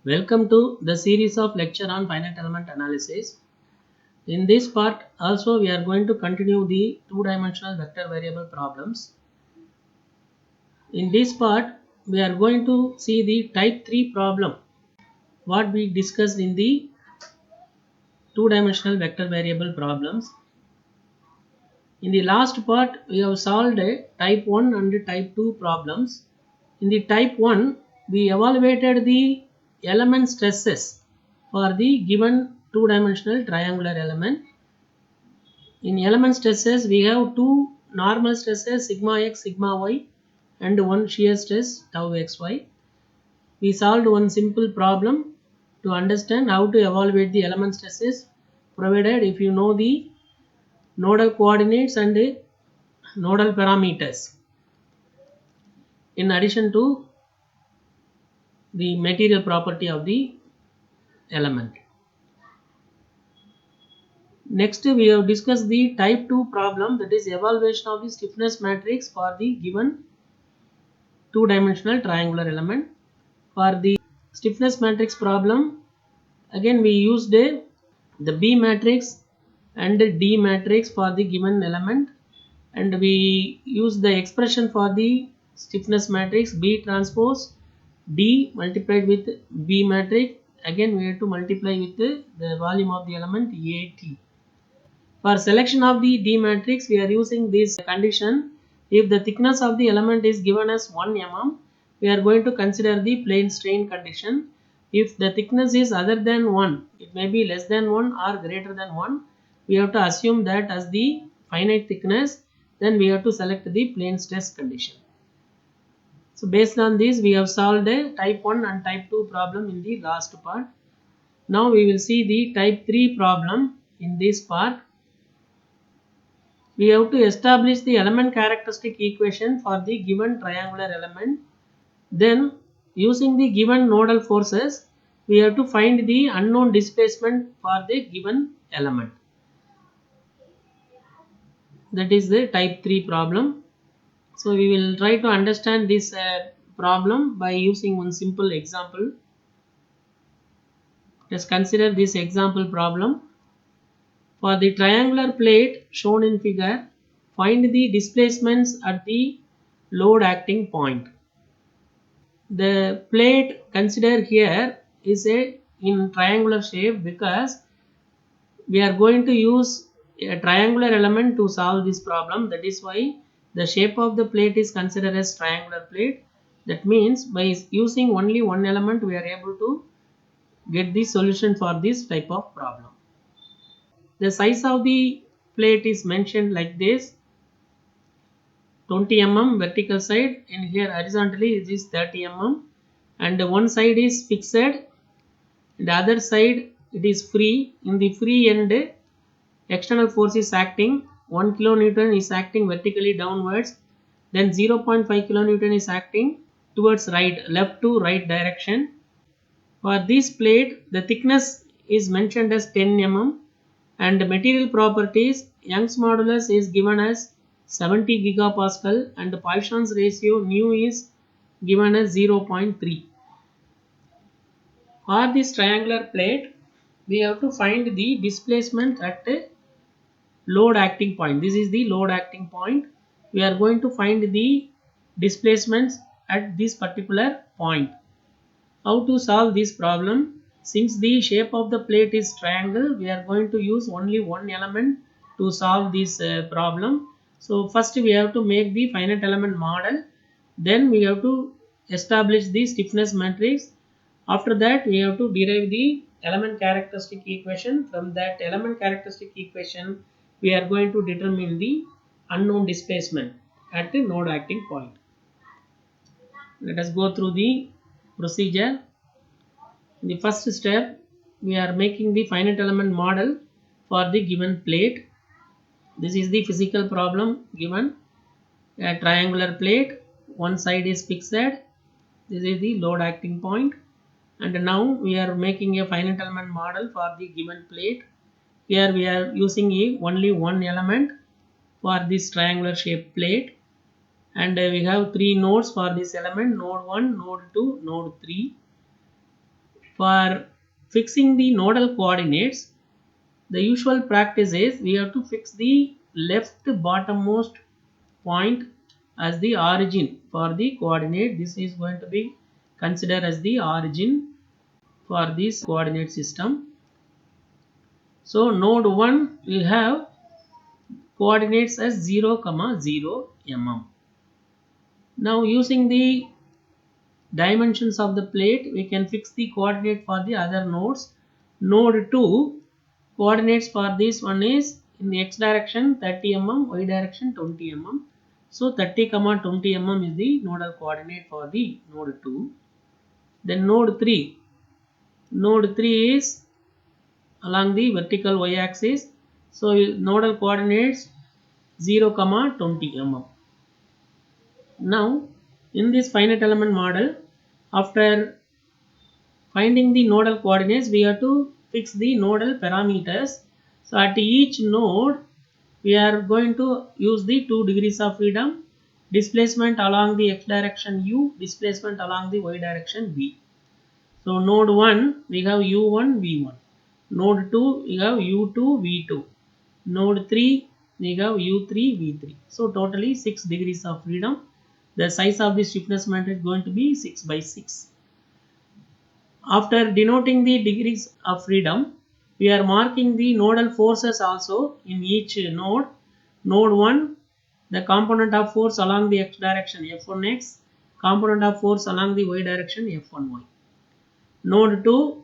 Welcome to the series of lecture on finite element analysis. In this part also we are going to continue the two-dimensional vector variable problems. In this part we are going to see the type 3 problem what we discussed in the two-dimensional vector variable problems. In the last part we have solved type 1 and type 2 problems. In the type 1 we evaluated the element stresses for the given two-dimensional triangular element. In element stresses we have two normal stresses sigma x sigma y and one shear stress tau xy. We solved one simple problem to understand how to evaluate the element stresses, provided if you know the nodal coordinates and nodal parameters, in addition to the material property of the element. Next we have discussed the type 2 problem, that is evaluation of the stiffness matrix for the given two-dimensional triangular element. For the stiffness matrix problem, again we used the B matrix and D matrix for the given element, and we use the expression for the stiffness matrix B transpose D multiplied with B matrix. Again we have to multiply with the volume of the element AT. For selection of the D matrix we are using this condition. If the thickness of the element is given as 1 mm, we are going to consider the plane strain condition. If the thickness is other than 1, it may be less than 1 or greater than 1, we have to assume that as the finite thickness, then we have to select the plane stress condition. So based on this we have solved a type 1 and type 2 problem in the last part. Now we will see the type 3 problem in this part. We have to establish the element characteristic equation for the given triangular element. Then using the given nodal forces, we have to find the unknown displacement for the given element. That is the type 3 problem. So we will try to understand this problem by using one simple example. Let's consider this example problem. For the triangular plate shown in figure, find the displacements at the load acting point. The plate considered here is in triangular shape because we are going to use a triangular element to solve this problem. That is why the shape of the plate is considered as triangular plate. That means by using only one element we are able to get the solution for this type of problem. The size of the plate is mentioned like this: 20 mm vertical side, and here horizontally it is 30 mm, and one side is fixed, the other side it is free. In the free end, external force is acting, 1 kilonewton is acting vertically downwards, then 0.5 kilonewton is acting towards left to right direction. For this plate the thickness is mentioned as 10 mm, and the material properties, Young's modulus is given as 70 gigapascal and the Poisson's ratio nu is given as 0.3. For this triangular plate we have to find the displacement at a load acting point. This is the load acting point. We are going to find the displacements at this particular point. How to solve this problem? Since the shape of the plate is triangle, we are going to use only one element to solve this problem. So first we have to make the finite element model, then we have to establish the stiffness matrix. After that we have to derive the element characteristic equation. From that element characteristic equation we are going to determine the unknown displacement at the node acting point. Let us go through the procedure. In the first step we are making the finite element model for the given plate. This is the physical problem given: a triangular plate, one side is fixed, this is the load acting point, and now we are making a finite element model for the given plate. Here we are using only one element for this triangular shaped plate, and we have three nodes for this element: node 1, node 2, node 3. For fixing the nodal coordinates, the usual practice is we have to fix the left bottommost point as the origin for the coordinate. This is going to be considered as the origin for this coordinate system. So node 1 will have coordinates as 0, 0 mm. Now using the dimensions of the plate, we can fix the coordinate for the other nodes. Node 2 coordinates for this one is in the x direction 30 mm, y direction 20 mm. So 30, 20 mm is the nodal coordinate for the node 2. Then node 3. Node 3 is along the vertical y axis. So nodal coordinates 0, 20 mm. Now in this finite element model, after finding the nodal coordinates, we have to fix the nodal parameters. So at each node, we are going to use the 2 degrees of freedom, displacement along the x direction u, displacement along the y direction v. So node 1, we have u1, v1. Node 2, we have u2, v2. Node 3, we have u3, v3. So totally 6 degrees of freedom. The size of the stiffness matrix is going to be 6 by 6. After denoting the degrees of freedom, we are marking the nodal forces also in each node. Node 1, the component of force along the x direction F1x, component of force along the y direction F1y. Node 2,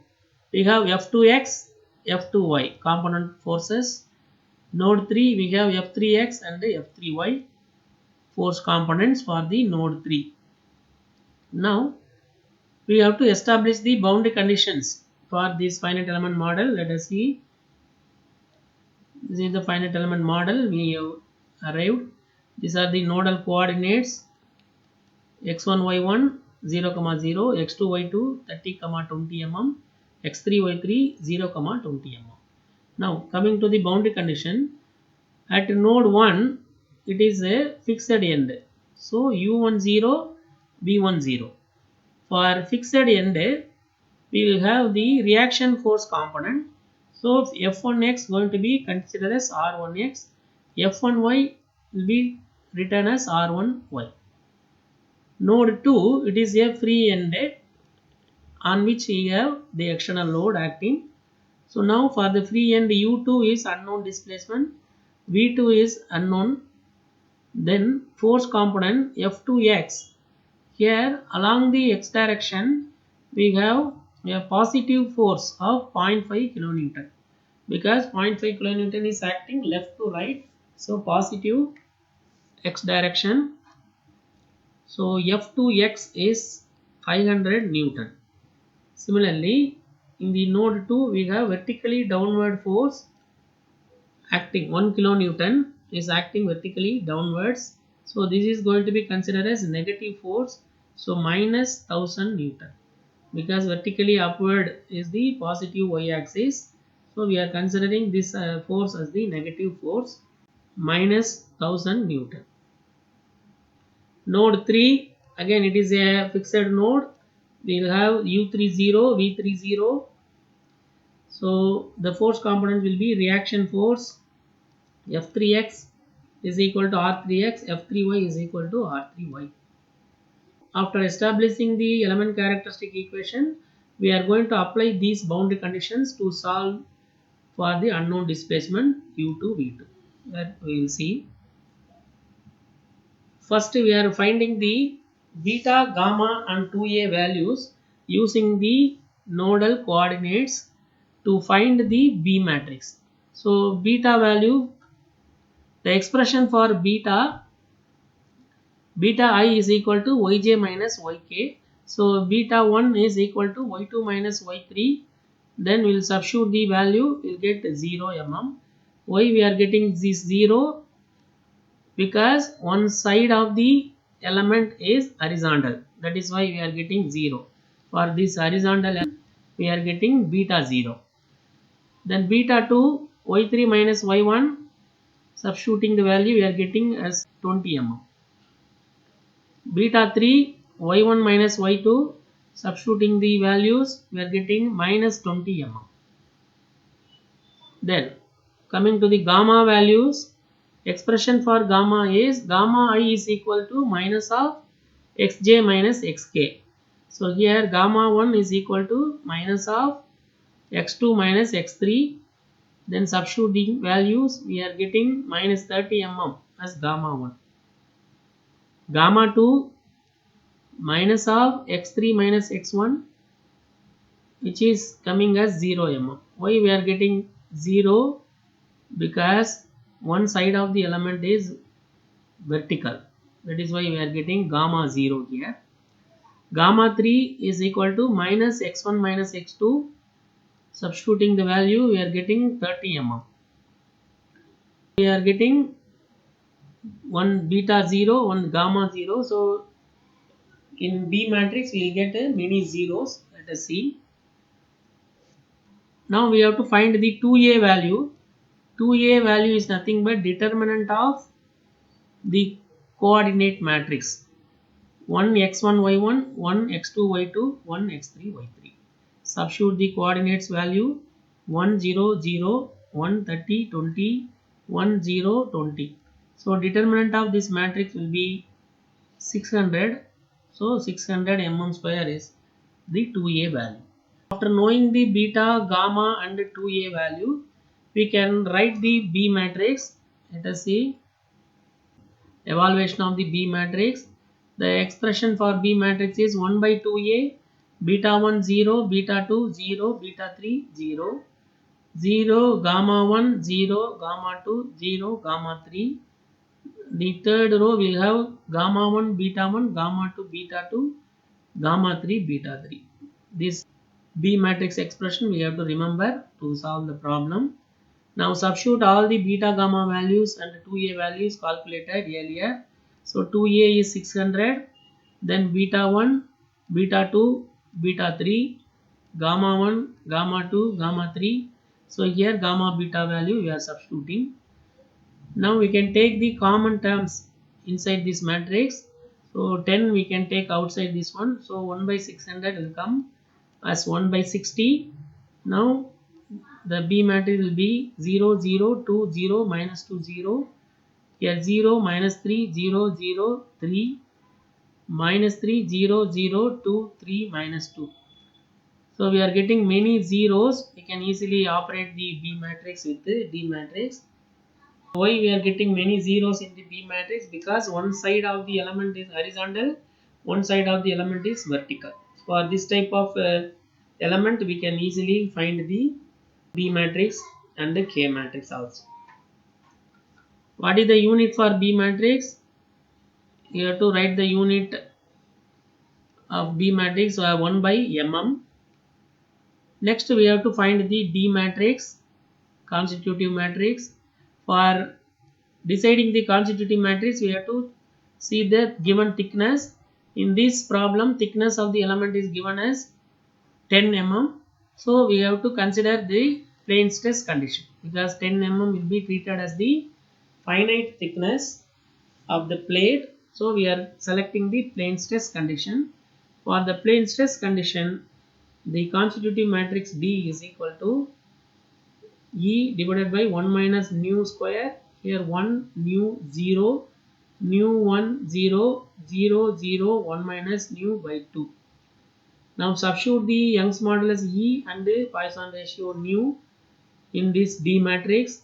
we have F2x, F2y component forces. Node 3, we have F3x and F3y force components for the node 3. Now we have to establish the boundary conditions for this finite element model. Let us see. This is the finite element model we have arrived. These are the nodal coordinates x1 y1 0, 0, x2 y2 30, 20 mm, x3 y3 0, 20 mm. Now coming to the boundary condition, at node 1 it is a fixed end. So u10, v10. For fixed end, we will have the reaction force component. So F1x going to be considered as R1x, F1y will be written as R1y. Node 2, it is a free end on which we have the external load acting. So now for the free end, U2 is unknown displacement, V2 is unknown. Then force component F2x. Here along the x direction, we have a positive force of 0.5 kilonewton, because 0.5 kilonewton is acting left to right. So positive x direction. So F2x is 500 Newton. Similarly, in the node 2, we have vertically downward force acting 1 kilonewton is acting vertically downwards. So this is going to be considered as negative force. So minus 1000 Newton, because vertically upward is the positive y axis. So we are considering this force as the negative force, minus 1000 Newton. Node 3, again it is a fixed node. We will have u30, v30. So the force component will be reaction force F3x is equal to R3x, F3y is equal to R3y. After establishing the element characteristic equation, we are going to apply these boundary conditions to solve for the unknown displacement u2, v2. That we will see. First, we are finding the beta, gamma and 2a values using the nodal coordinates to find the B matrix. So beta value, the expression for beta I is equal to yj minus yk. So beta 1 is equal to y2 minus y3. Then we will substitute the value, we will get 0 mm. Why we are getting this 0? Because one side of the element is horizontal. That is why we are getting 0. For this horizontal element, we are getting beta 0. Then beta 2, y3 minus y1, substituting the value, we are getting as 20 mm. Beta 3, y1 minus y2, Substituting the values, we are getting minus 20 mm. Then coming to the gamma values, expression for gamma is gamma I is equal to minus of xj minus xk. So here gamma 1 is equal to minus of x2 minus x3. Then substituting values, we are getting minus 30 mm as gamma 1. Gamma 2 minus of x3 minus x1, which is coming as 0 mm. Why we are getting 0? Because one side of the element is vertical. That is why we are getting gamma 0 here. Gamma 3 is equal to minus x1 minus x2. Substituting the value, we are getting 30 mm. We are getting one beta 0, one gamma 0. So in B matrix, we will get many zeros. Let us see. Now we have to find the 2a value. 2a value is nothing but determinant of the coordinate matrix. 1 x1 y1, 1 x2 y2, 1 x3 y3. Substitute the coordinates value 1 0 0, 1 30 20, 1 0 20. So determinant of this matrix will be 600. So 600 mm square is the 2a value. After knowing the beta, gamma and 2a value, we can write the B matrix. Let us see evaluation of the B matrix. The expression for B matrix is 1 by 2a, beta 1 0, beta 2 0, beta 3 0, 0, gamma 1 0, gamma 2 0, gamma 3. The third row will have gamma 1 beta 1, gamma 2 beta 2, gamma 3 beta 3. This B matrix expression we have to remember to solve the problem. Now substitute all the beta gamma values and 2a values calculated earlier. So 2a is 600, then beta 1, beta 2, beta 3, gamma 1, gamma 2, gamma 3. So here gamma beta value we are substituting. Now we can take the common terms inside this matrix. So 10 we can take outside this one. So 1 by 600 will come as 1 by 60. Now the B matrix will be 0 0 2 0 minus 2 0. Here 0 minus 3 0 0 3 minus 3 0 0 2 3 minus 2. So we are getting many zeros. We can easily operate the B matrix with the D matrix. Why we are getting many zeros in the B matrix? Because one side of the element is horizontal, one side of the element is vertical. For this type of element, we can easily find the B matrix and the K matrix also. What is the unit for B matrix? You have to write the unit of B matrix 1 by mm. Next, we have to find the D matrix, constitutive matrix. For deciding the constitutive matrix, we have to see the given thickness. In this problem, thickness of the element is given as 10 mm. So we have to consider the plane stress condition, because 10 mm will be treated as the finite thickness of the plate. So we are selecting the plane stress condition. For the plane stress condition, the constitutive matrix D is equal to E divided by 1 minus nu square. Here 1 nu 0, nu 1 0, 0 0 1 minus nu by 2. Now substitute the Young's modulus E and the Poisson ratio nu in this D matrix.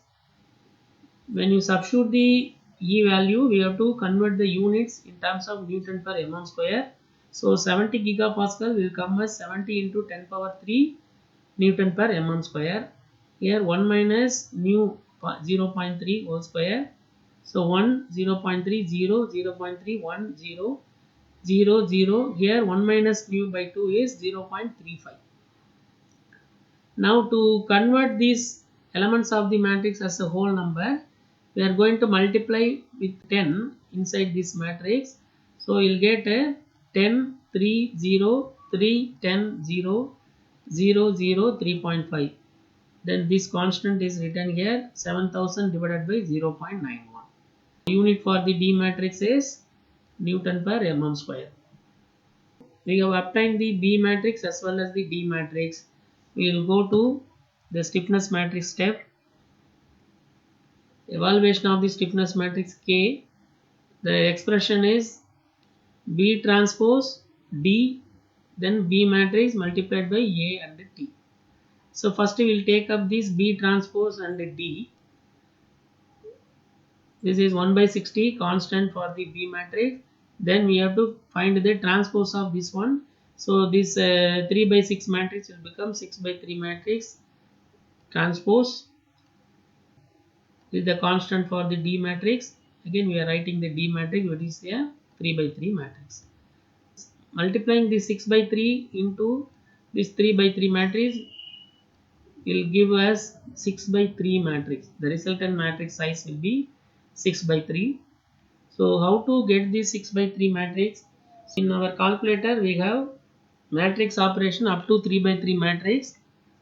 When you substitute the E value, we have to convert the units in terms of Newton per mm square. So 70 gigapascal will come as 70 into 10 power 3 Newton per mm square. Here 1 minus nu 0.3 whole square. So 1 0.3 0 0.3 1 0 0 0. Here 1 minus nu by 2 is 0.35. Now to convert these elements of the matrix as a whole number, we are going to multiply with 10 inside this matrix. So you will get a 10 3 0 3 10 0 0 0 3.5. Then this constant is written here, 7000 divided by 0.91. Unit for the D matrix is Newton per mm square. we have obtained the B matrix as well as the D matrix. We will go to the stiffness matrix step. Evaluation of the stiffness matrix K. The expression is B transpose D, then B matrix multiplied by A and T. So first we will take up this B transpose and D. This is 1 by 60 constant for the B matrix. Then we have to find the transpose of this one. So this 3 by 6 matrix will become 6 by 3 matrix. Transpose is the constant for the D matrix. Again we are writing the D matrix, which is a 3 by 3 matrix. Multiplying this 6 by 3 into this 3 by 3 matrix will give us 6 by 3 matrix. The resultant matrix size will be 6 by 3. So how to get this 6 by 3 matrix? In our calculator we have matrix operation up to 3 by 3 matrix.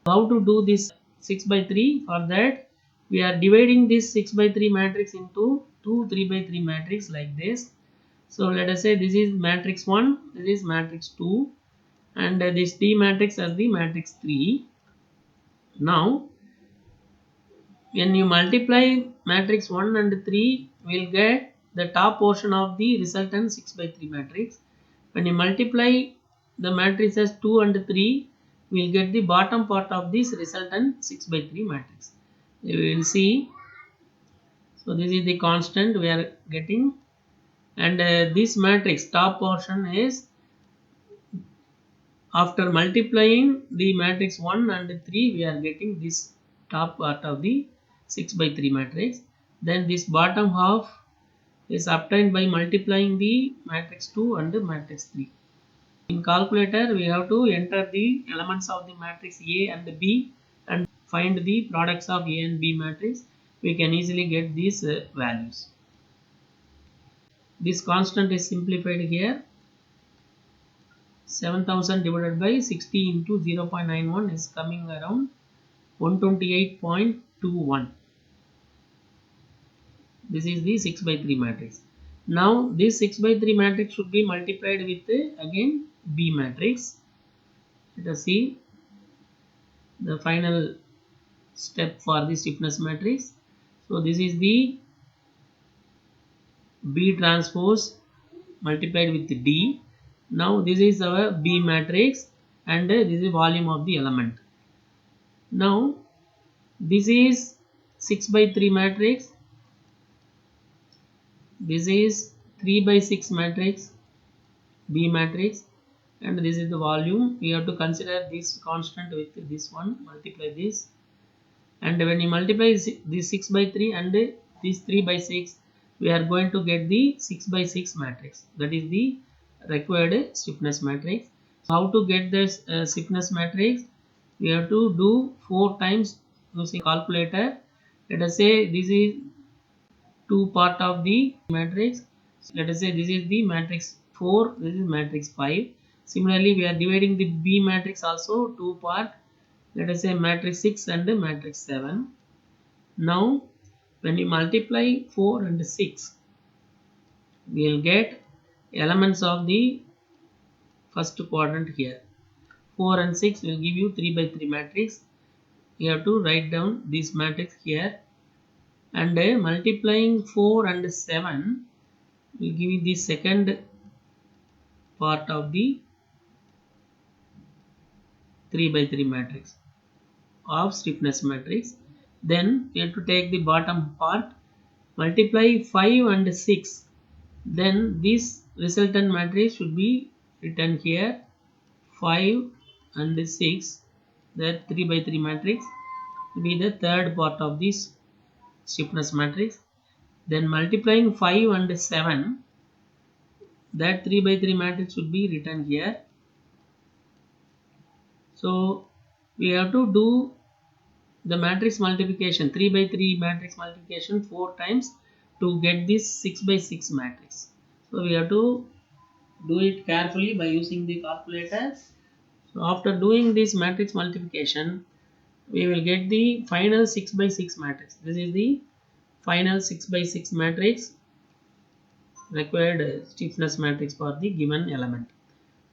How to do this 6 by 3? For that we are dividing this 6 by 3 matrix into two 3 by 3 matrix like this. So let us say this is matrix 1, this is matrix 2, and this D matrix as the matrix 3. Now when you multiply matrix 1 and 3, we will get the top portion of the resultant 6 by 3 matrix. When you multiply the matrices 2 and 3, we will get the bottom part of this resultant 6 by 3 matrix. We will see. So this is the constant we are getting, and this matrix top portion is, after multiplying the matrix 1 and 3, we are getting this top part of the 6 by 3 matrix. Then this bottom half is obtained by multiplying the matrix 2 and matrix 3. In calculator we have to enter the elements of the matrix A and B and find the products of A and B matrix. We can easily get these values. This constant is simplified here. 7000 divided by 60 into 0.91 is coming around 128.21. This is the 6 by 3 matrix. Now this 6 by 3 matrix should be multiplied with again B matrix. Let us see the final step for the stiffness matrix. So this is the B transpose multiplied with D. Now this is our B matrix, and this is volume of the element. Now this is 6 by 3 matrix, this is 3 by 6 matrix, B matrix, and this is the volume. We have to consider this constant with this one, multiply this, and when you multiply this 6 by 3 and this 3 by 6, we are going to get the 6 by 6 matrix. That is the required stiffness matrix. How to get this stiffness matrix? We have to do 4 times using calculator. Let us say this is 2 part of the matrix. Let us say this is the matrix 4, this is matrix 5. Similarly we are dividing the B matrix also 2 part. Let us say matrix 6 and matrix 7. Now when you multiply 4 and 6, we will get elements of the first quadrant here. 4 and 6 will give you 3 by 3 matrix. You have to write down this matrix here, and multiplying 4 and 7 will give you the second part of the 3 by 3 matrix of stiffness matrix. Then you have to take the bottom part, multiply 5 and 6, then this resultant matrix should be written here, 5 and 6, that 3 by 3 matrix will be the third part of this stiffness matrix. Then multiplying 5 and 7, that 3 by 3 matrix should be written here. So we have to do the matrix multiplication, 3 by 3 matrix multiplication 4 times to get this 6 by 6 matrix. So we have to do it carefully by using the calculator. So after doing this matrix multiplication, we will get the final 6 by 6 matrix. This is the final 6 by 6 matrix, required stiffness matrix for the given element.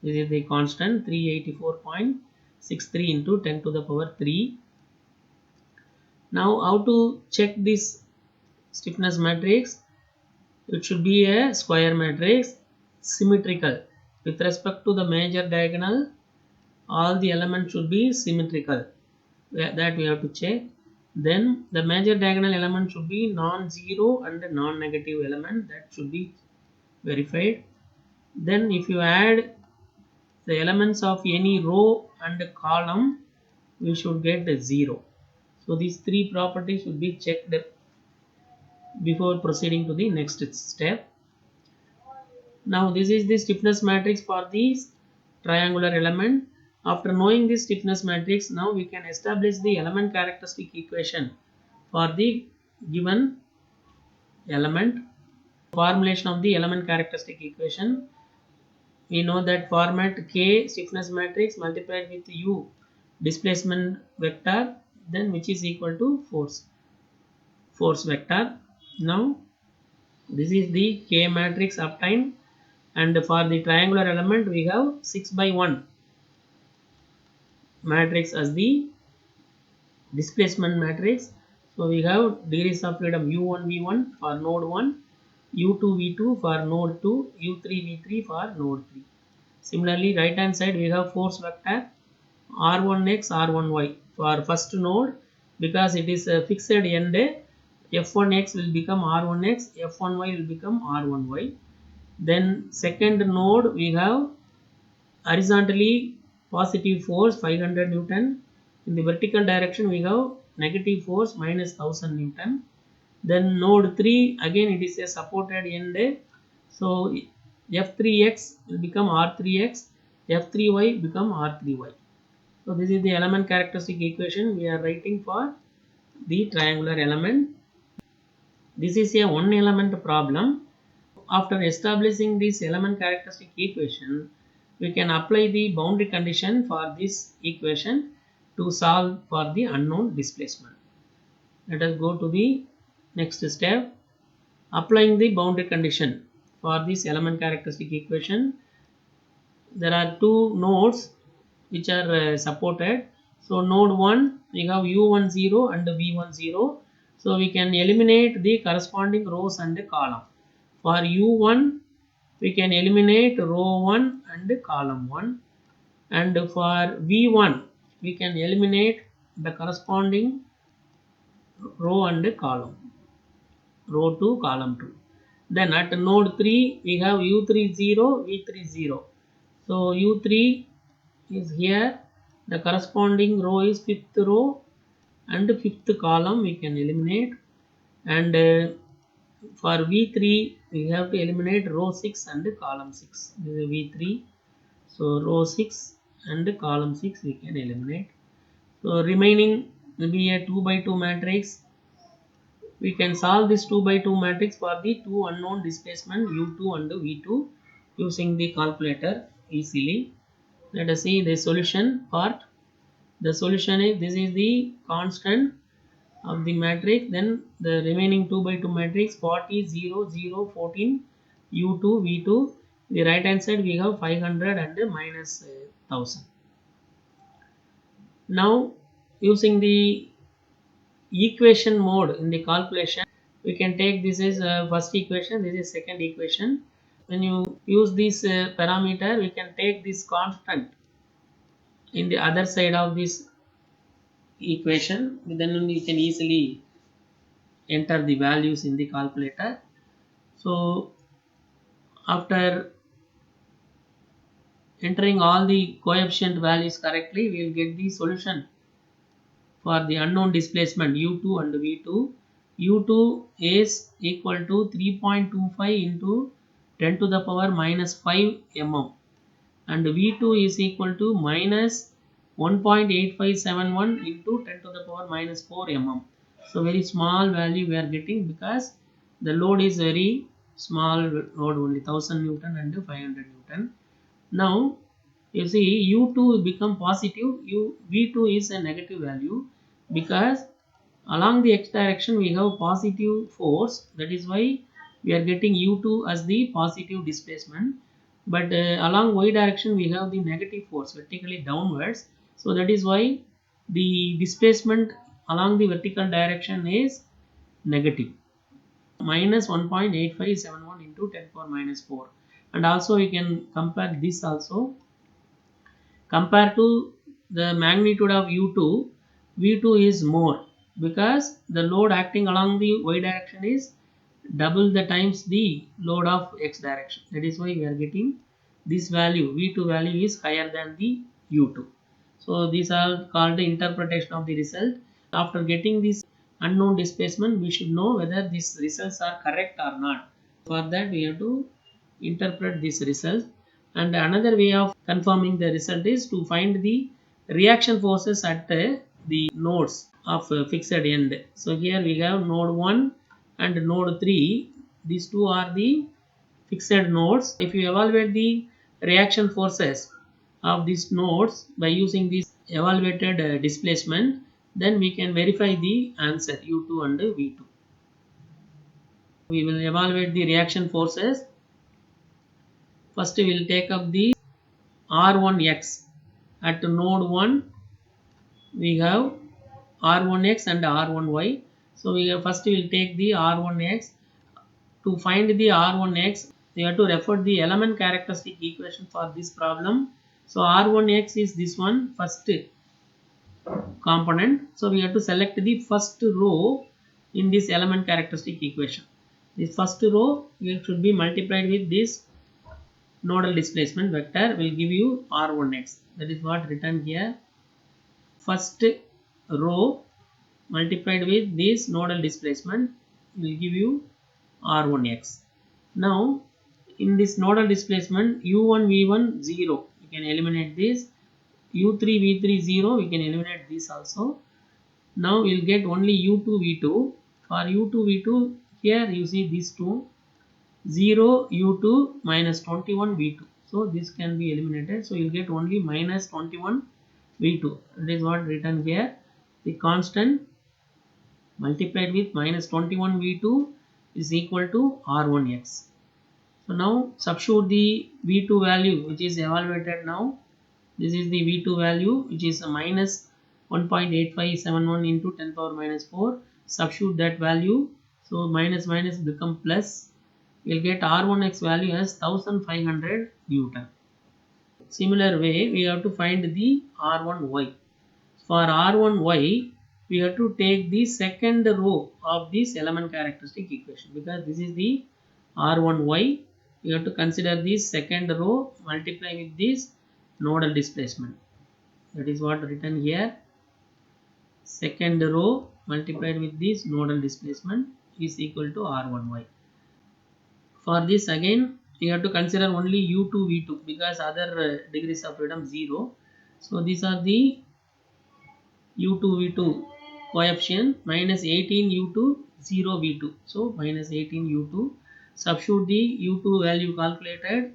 This is the constant 384.63 into 10 to the power 3. Now how to check this stiffness matrix? It should be a square matrix, symmetrical. With respect to the major diagonal, all the elements should be symmetrical. That we have to check. Then the major diagonal element should be non-zero and non-negative element. That should be verified. Then if you add the elements of any row and column, we should get the 0. So these three properties should be checked before proceeding to the next step. Now this is the stiffness matrix for this triangular element. After knowing this stiffness matrix, now we can establish the element characteristic equation for the given element. Formulation of the element characteristic equation. We know that format K stiffness matrix multiplied with U displacement vector, then which is equal to force vector. Now this is the K matrix obtained, and for the triangular element we have 6/1 matrix as the displacement matrix. So we have degrees of freedom u1 v1 for node 1, u2 v2 for node 2, u3 v3 for node 3. Similarly, right hand side we have force vector r1x r1y for first node, because it is a fixed end, f1x will become r1x, f1y will become r1y. Then second node we have horizontally positive force 500 Newton. In the vertical direction we have negative force minus 1000 Newton. Then node 3 again it is a supported end, so f3x will become r3x, f3y become r3y. So this is the element characteristic equation we are writing for the triangular element. This is a one element problem. After establishing this element characteristic equation, we can apply the boundary condition for this equation to solve for the unknown displacement. Let us go to the next step. Applying the boundary condition for this element characteristic equation. There are two nodes which are supported. So node 1 we have u10 and v10. So we can eliminate the corresponding rows and column. For u1 we can eliminate row 1 and column 1, and for v1 we can eliminate the corresponding row and column, row 2 column 2. Then at node 3 we have u30 v30. So u3 is here, the corresponding row is 5th row and 5th column we can eliminate, and for v3 we have to eliminate row 6 and column 6. This is v3, so row 6 and column 6 we can eliminate. So remaining will be a 2/2 matrix. We can solve this 2/2 matrix for the two unknown displacement u2 and v2 using the calculator easily. Let us see the solution part. The solution is, this is the constant of the matrix, then the remaining 2/2 matrix 40 0 0 14 u2 v2. The right hand side we have 500 and minus 1000. Now using the equation mode in the calculation, we can take this as first equation, this is second equation. When you use this parameter, we can take this constant in the other side of this equation, then we can easily enter the values in the calculator. So after entering all the coefficient values correctly, we will get the solution for the unknown displacement u2 and v2. u2 is equal to 3.25 into 10 to the power minus 5 mm, and v2 is equal to minus 1.8571 into 10 to the power minus 4 mm. So very small value we are getting, because the load is very small load, only 1000 Newton and 500 Newton. Now you see u2 become positive, v2 is a negative value, because along the x direction we have positive force. That is why we are getting u2 as the positive displacement. but along y direction we have the negative force vertically downwards. So that is why the displacement along the vertical direction is negative, minus 1.8571 into 10 power minus 4. And also we can compare this also. Compared to the magnitude of u2, v2 is more because the load acting along the y direction is double the times the load of x direction. That is why we are getting this value, v2 value is higher than the u2. So these are called the interpretation of the result. After getting this unknown displacement, we should know whether these results are correct or not. For that we have to interpret this result. And another way of confirming the result is to find the reaction forces at the nodes of fixed end. So here we have node 1 and node 3. These two are the fixed nodes. If you evaluate the reaction forces of these nodes by using this evaluated displacement, then we can verify the answer u2 and v2. We will evaluate the reaction forces. First we will take up the r1x. At node 1 we have r1x and r1y. So first we will take the r1x. To find the r1x, we have to refer the element characteristic equation for this problem. So r1x is this one, first component. So we have to select the first row in this element characteristic equation. This first row should be multiplied with this nodal displacement vector will give you r1x. That is what written here. First row multiplied with this nodal displacement will give you r1x. Now in this nodal displacement u1 v1 0, you can eliminate this. u3 v3 0, we can eliminate this also. Now we will get only u2 v2. For u2 v2, here you see these two, 0 u2 minus 21 v2. So this can be eliminated. So you will get only minus 21 v2. That is what written here. The constant multiplied with minus 21 v2 is equal to r1x. So now substitute the v2 value which is evaluated now. This is the v2 value which is a minus 1.8571 into 10 power minus 4. Substitute that value. So minus minus become plus. We will get r1x value as 1500 Newton. Similar way we have to find the r1y. For r1y we have to take the second row of this element characteristic equation because this is the r1y. We have to consider this second row multiply with this nodal displacement. That is what written here. Second row multiplied with this nodal displacement is equal to r1y. For this again we have to consider only u2 v2 because other degrees of freedom 0. So these are the u2 v2 coefficient minus 18 u2 0 v2. So minus 18 u2. Substitute the u2 value calculated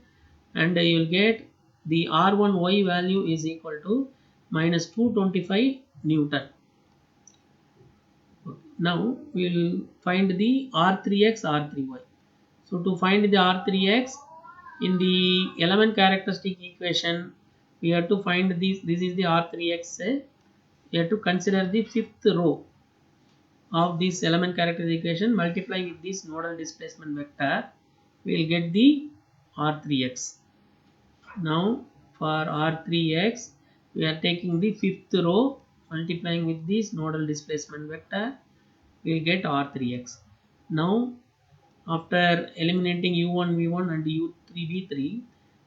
and you will get the r1y value is equal to minus 225 Newton. Now we will find the r3x, r3y. So to find the r3x in the element characteristic equation, we have to find this. This is the r3x. We have to consider the fifth row of this element characteristic equation. Multiply with this nodal displacement vector. We will get the r3x. Now for r3x, we are taking the fifth row, multiplying with this nodal displacement vector. We will get r3x. Now after eliminating u1 v1 and u3 v3,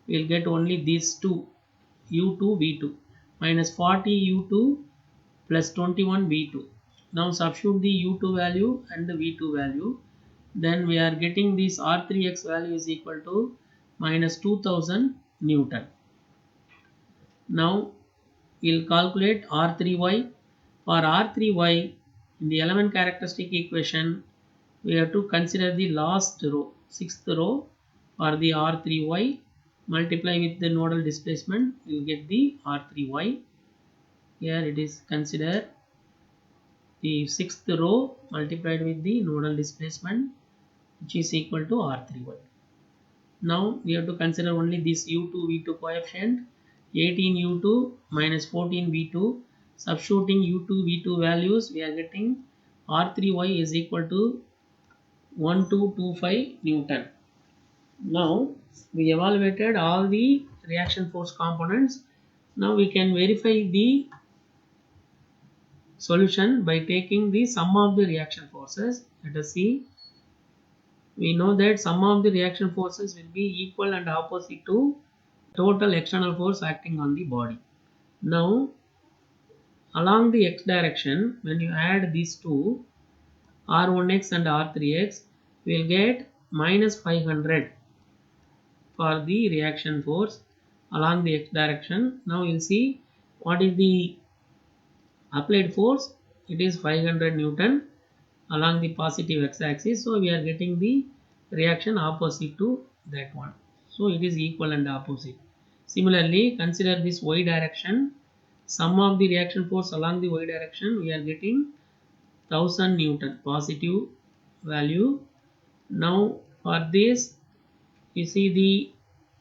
we will get only these two, u2 v2 minus 40 u2 plus 21 v2. Now substitute the u2 value and the v2 value. Then we are getting this r3x value is equal to minus 2000 Newton. Now we will calculate r3y. For r3y in the element characteristic equation, we have to consider the last row, sixth row for the r3y. Multiply with the nodal displacement, you will get the r3y. Here it is consider the sixth row multiplied with the nodal displacement which is equal to r3y. Now we have to consider only this u2 v2 coefficient. 18 u2 minus 14 v2. Substituting u2 v2 values, we are getting r3y is equal to 1225 Newton. Now we evaluated all the reaction force components. Now we can verify the solution by taking the sum of the reaction forces. Let us see. We know that sum of the reaction forces will be equal and opposite to total external force acting on the body. Now along the x direction, when you add these two, r1x and r3x, we will get minus 500 for the reaction force along the x direction. Now you will see what is the applied force. It is 500 Newton along the positive x-axis. So we are getting the reaction opposite to that one. So it is equal and opposite. Similarly, consider this y direction. Sum of the reaction force along the y direction, we are getting 1000 Newton positive value. Now for this, you see the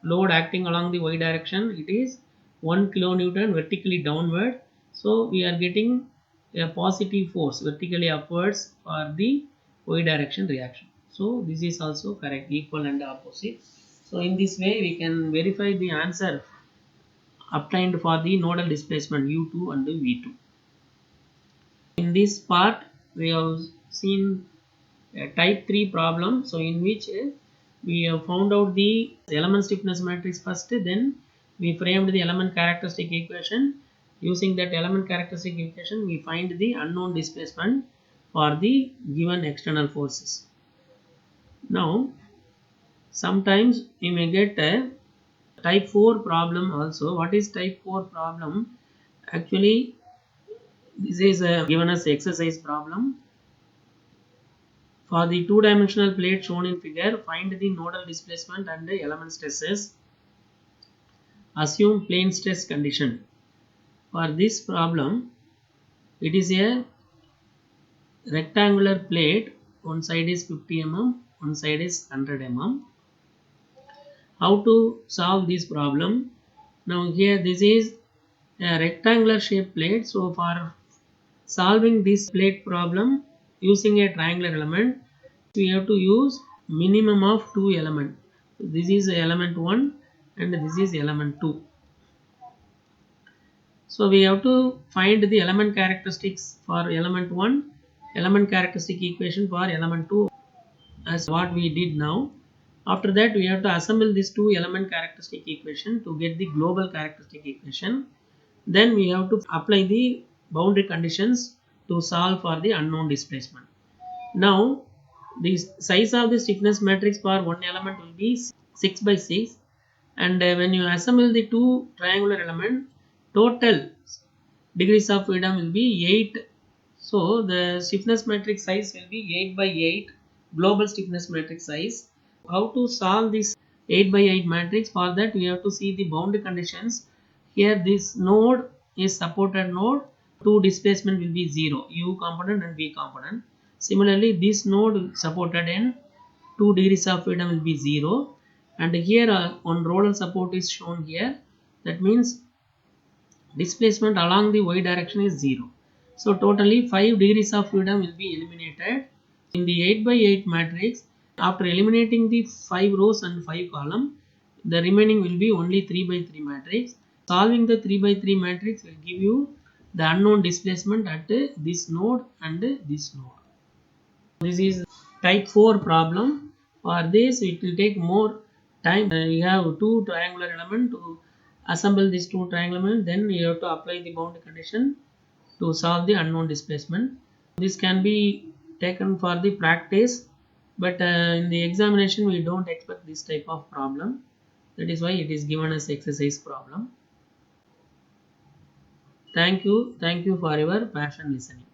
load acting along the y direction, it is 1 kilonewton vertically downward. So we are getting a positive force vertically upwards for the y direction reaction. So this is also correct, equal and opposite. So in this way we can verify the answer obtained for the nodal displacement u2 and v2. In this part we have seen a type 3 problem, so in which we have found out the element stiffness matrix first, then we framed the element characteristic equation. Using that element characteristic equation, we find the unknown displacement for the given external forces. Now sometimes we may get a type 4 problem also. What is type 4 problem? Actually this is given as exercise problem. For the two-dimensional plate shown in figure, find the nodal displacement and the element stresses. Assume plane stress condition. For this problem, it is a rectangular plate. One side is 50 mm, one side is 100 mm. How to solve this problem? Now here this is a rectangular shaped plate. So for solving this plate problem using a triangular element, we have to use minimum of two elements. This is element 1 and this is element 2. So we have to find the element characteristics for element 1, element characteristic equation for element 2 as what we did now. After that we have to assemble these two element characteristic equation to get the global characteristic equation. Then we have to apply the boundary conditions to solve for the unknown displacement. Now the size of the stiffness matrix for one element will be 6 by 6, and when you assemble the two triangular element, total degrees of freedom will be 8. So the stiffness matrix size will be 8 by 8 global stiffness matrix size. How to solve this 8 by 8 matrix? For that we have to see the boundary conditions. Here this node is supported node, two displacement will be 0, u component and v component. Similarly this node supported in 2 degrees of freedom will be 0, and here one roller support is shown here. That means displacement along the y direction is 0. So totally 5 degrees of freedom will be eliminated. In the 8 by 8 matrix, after eliminating the 5 rows and 5 columns, the remaining will be only 3 by 3 matrix. Solving the 3 by 3 matrix will give you the unknown displacement at this node and this node. This is type 4 problem. For this it will take more time. You have two triangular element to assemble these two triangular elements, then you have to apply the boundary condition to solve the unknown displacement. This can be taken for the practice, but in the examination we don't expect this type of problem. That is why it is given as exercise problem. Thank you for your patient listening.